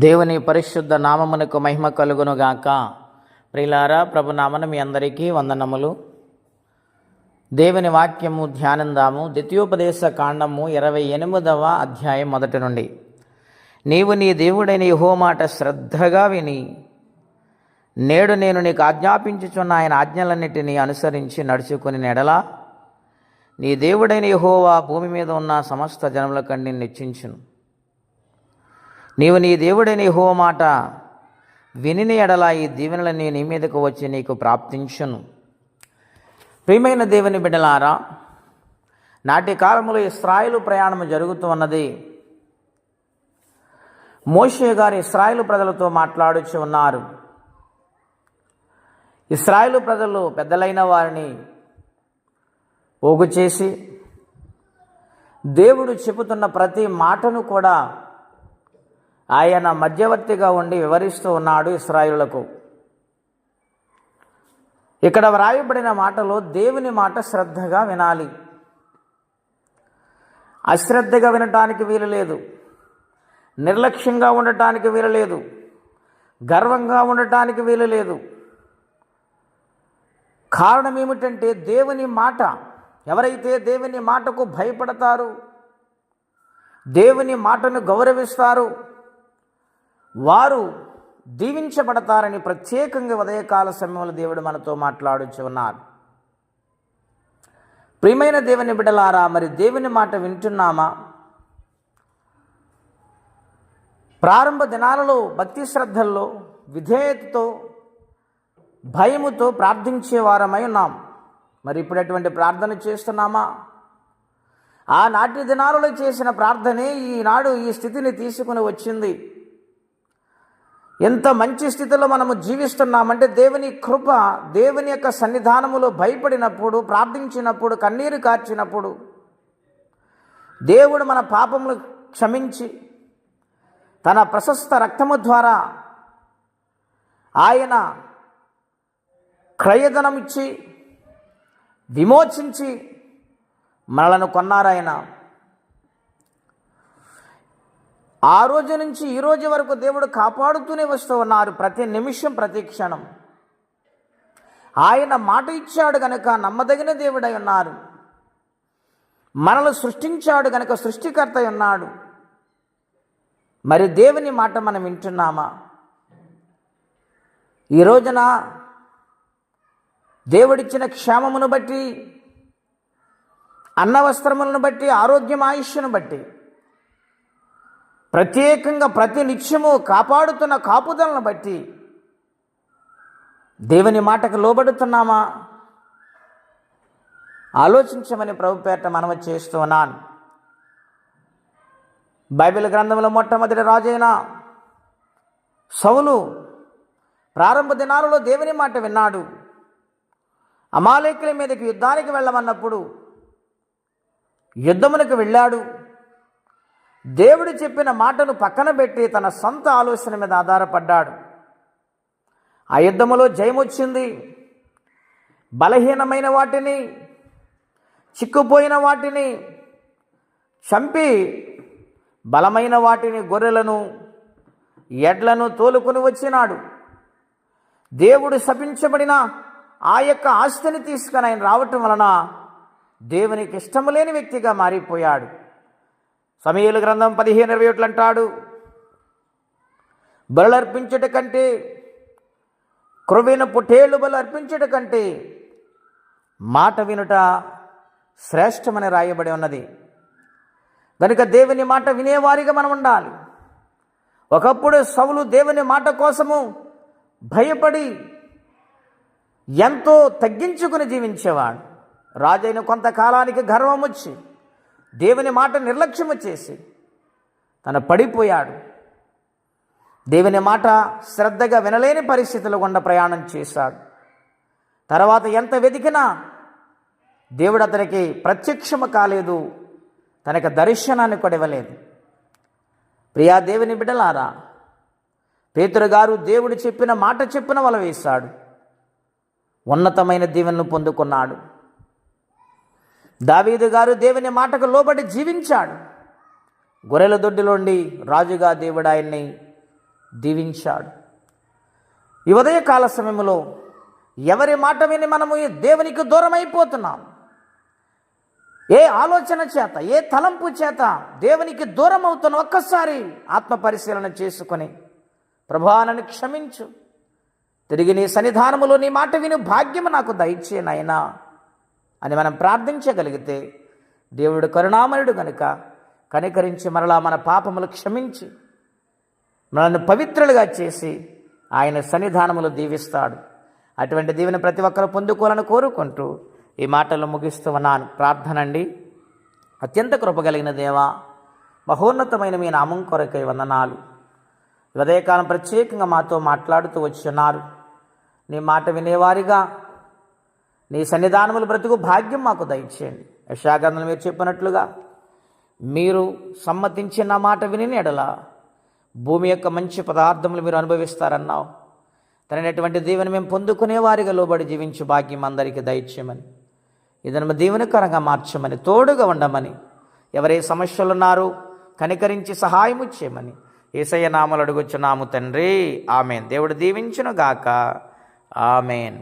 దేవుని పరిశుద్ధ నామమునకు మహిమ కలుగునుగాక. ప్రియులారా, ప్రభునామన మీ అందరికీ వందనములు. దేవుని వాక్యము ధ్యానందాము. ద్వితీయోపదేశ కాండము 28వ అధ్యాయం మొదటి నుండి. నీవు నీ దేవుడైన యెహోవా మాట శ్రద్ధగా విని నేడు నేను నీకు ఆజ్ఞాపించుచున్న ఆయన ఆజ్ఞలన్నిటినీ అనుసరించి నడుచుకుని నెడలా నీ దేవుడైన యెహోవా భూమి మీద ఉన్న సమస్త జనముల కంటే నిశ్చించును. నీవు నీ దేవుడైన యెహోవా మాట వినిన ఎడల ఈ దీవెనలన్నీ నీ మీదకు వచ్చి నీకు ప్రాప్తించును. ప్రియమైన దేవుని బిడ్డలారా, నాటి కాలంలో ఇశ్రాయేలు ప్రయాణం జరుగుతూ ఉన్నది. మోషే గారు ఇశ్రాయేలు ప్రజలతో మాట్లాడుచు ఉన్నారు. ఇశ్రాయేలు ప్రజలు పెద్దలైన వారిని పోగు చేసి దేవుడు చెబుతున్న ప్రతి మాటను కూడా ఆయన మధ్యవర్తిగా ఉండి వివరిస్తూ ఉన్నాడు ఇశ్రాయేలులకు. ఇక్కడ వ్రాయబడిన మాటలో దేవుని మాట శ్రద్ధగా వినాలి. అశ్రద్ధగా వినటానికి వీలు లేదు, నిర్లక్ష్యంగా ఉండటానికి వీలు లేదు, గర్వంగా ఉండటానికి వీలు లేదు. కారణం ఏమిటంటే దేవుని మాట, ఎవరైతే దేవుని మాటకు భయపడతారు, దేవుని మాటను గౌరవిస్తారు, వారు దీవించబడతారని ప్రత్యేకంగా ఉదయకాల సమయంలో దేవుడు మనతో మాట్లాడుచు ఉన్నారు. ప్రియమైన దేవుని బిడ్డలారా, మరి దేవుని మాట వింటున్నామా? ప్రారంభ దినాలలో భక్తి శ్రద్ధల్లో విధేయతతో భయముతో ప్రార్థించే వారమై ఉన్నాం. మరి ఇప్పుడు అటువంటి ప్రార్థన చేస్తున్నామా? ఆనాటి దినాలలో చేసిన ప్రార్థనే ఈనాడు ఈ స్థితిని తీసుకుని వచ్చింది. ఎంత మంచి స్థితిలో మనము జీవిస్తున్నామంటే దేవుని కృప, దేవుని యొక్క సన్నిధానములో భయపడినప్పుడు, ప్రార్థించినప్పుడు, కన్నీరు కార్చినప్పుడు దేవుడు మన పాపములు క్షమించి తన ప్రశస్త రక్తము ద్వారా ఆయన క్రయధనం ఇచ్చి విమోచించి మనలను కొన్నారాయన. ఆ రోజు నుంచి ఈ రోజు వరకు దేవుడు కాపాడుతూనే వస్తూ ఉన్నారు. ప్రతి నిమిషం, ప్రతి క్షణం ఆయన మాట ఇచ్చాడు గనుక నమ్మదగిన దేవుడై ఉన్నారు. మనల్ని సృష్టించాడు గనుక సృష్టికర్త ఉన్నాడు. మరి దేవుని మాట మనం వింటున్నామా? ఈ రోజున దేవుడిచ్చిన క్షేమమును బట్టి, అన్నవస్త్రములను బట్టి, ఆరోగ్యం ఆయుష్ను బట్టి, ప్రత్యేకంగా ప్రతి నిత్యము కాపాడుతున్న కాపుదలను బట్టి దేవుని మాటకు లోబడుతున్నామా? ఆలోచించమని ప్రభు పేరిట మనవి చేస్తూ ఉన్నాను. బైబిల్ గ్రంథంలో మొట్టమొదటి రాజైన సౌలు ప్రారంభ దినాలలో దేవుని మాట విన్నాడు. అమాలేకుల మీదకి యుద్ధానికి వెళ్ళమన్నప్పుడు యుద్ధమునకు వెళ్ళాడు. దేవుడు చెప్పిన మాటను పక్కన పెట్టి తన సొంత ఆలోచన మీద ఆధారపడ్డాడు. ఆ యుద్ధములో జయమొచ్చింది. బలహీనమైన వాటిని, చిక్కుపోయిన వాటిని చంపి బలమైన వాటిని, గొర్రెలను, ఎడ్లను తోలుకొని వచ్చినాడు. దేవుడు శపించబడిన ఆ యొక్క ఆస్తిని తీసుకొని ఆయన రావటం వలన దేవునికి ఇష్టము లేని వ్యక్తిగా మారిపోయాడు. సమూయేలు గ్రంథం 15:21 అంటాడు, బలులు అర్పించుట కంటే, క్రొవ్విన పొట్టేళ్లు బలు అర్పించుట కంటే మాట వినుట శ్రేష్టమని రాయబడి ఉన్నది. కనుక దేవుని మాట వినేవారిగా మనం ఉండాలి. ఒకప్పుడు సౌలు దేవుని మాట కోసము భయపడి ఎంతో తగ్గించుకుని జీవించేవాడు. రాజైన కొంతకాలానికి గర్వం వచ్చి దేవుని మాట నిర్లక్ష్యము చేసి తను పడిపోయాడు. దేవుని మాట శ్రద్ధగా వినలేని పరిస్థితులు గుండా ప్రయాణం చేశాడు. తర్వాత ఎంత వెతికినా దేవుడు అతనికి ప్రత్యక్షము కాలేదు, తనకు దర్శనాన్ని కూడా ఇవ్వలేదు. ప్రియా దేవుని బిడ్డలారా, పేతురు గారు దేవుడు చెప్పిన మాట చెప్పిన వల వేశాడు. ఉన్నతమైన దీవెనను పొందుకున్నాడు. దావీదు గారు దేవుని మాటకు లోబడి జీవించాడు. గొర్రెల దొడ్డిలోండి రాజుగా దేవుడు ఆయన్ని దీవించాడు. ఈ ఉదయకాల సమయంలో ఎవరి మాట విని మనము ఈ దేవునికి దూరం అయిపోతున్నాం, ఏ ఆలోచన చేత, ఏ తలంపు చేత దేవునికి దూరం అవుతున్న ఒక్కసారి ఆత్మ పరిశీలన చేసుకొని, ప్రభువా నన్ను క్షమించు, తిరిగి నీ సన్నిధానములో నీ మాట విని భాగ్యము నాకు దయచే నాయనా అని మనం ప్రార్థించగలిగితే, దేవుడు కరుణామయుడు గనుక కనికరించి మరలా మన పాపములు క్షమించి మనల్ని పవిత్రులుగా చేసి ఆయన సన్నిధానములు దీవిస్తాడు. అటువంటి దీవెన ప్రతి ఒక్కరు పొందుకోవాలని కోరుకుంటూ ఈ మాటలు ముగిస్తూ ఉన్నాను. ప్రార్థన అండి. అత్యంత కృపగలిగిన దేవా, మహోన్నతమైన మీ నామం కొరకై వందనాలు. ఉదయకాలం ప్రత్యేకంగా మాతో మాట్లాడుతూ వచ్చున్నారు. నీ మాట వినేవారిగా నీ సన్నిధానములు బ్రతుకు భాగ్యం మాకు దయచేయండి. యెషయా మీరు చెప్పినట్లుగా మీరు సమ్మతించిన మాట విని ఎడల భూమి యొక్క మంచి పదార్థములు మీరు అనుభవిస్తారన్నావు. తనటువంటి దీవెన మేము పొందుకునే వారిగా లోబడి జీవించు భాగ్యం అందరికీ దయచేయమని, ఇదను దీవెనకరంగా మార్చమని, తోడుగా ఉండమని, ఎవరే సమస్యలున్నారో కనికరించి సహాయము చేయమని యేసయ్య నామములో అడుగుచున్నాము తండ్రి. ఆమెన్. దేవుడు దీవించును గాక. ఆమెన్.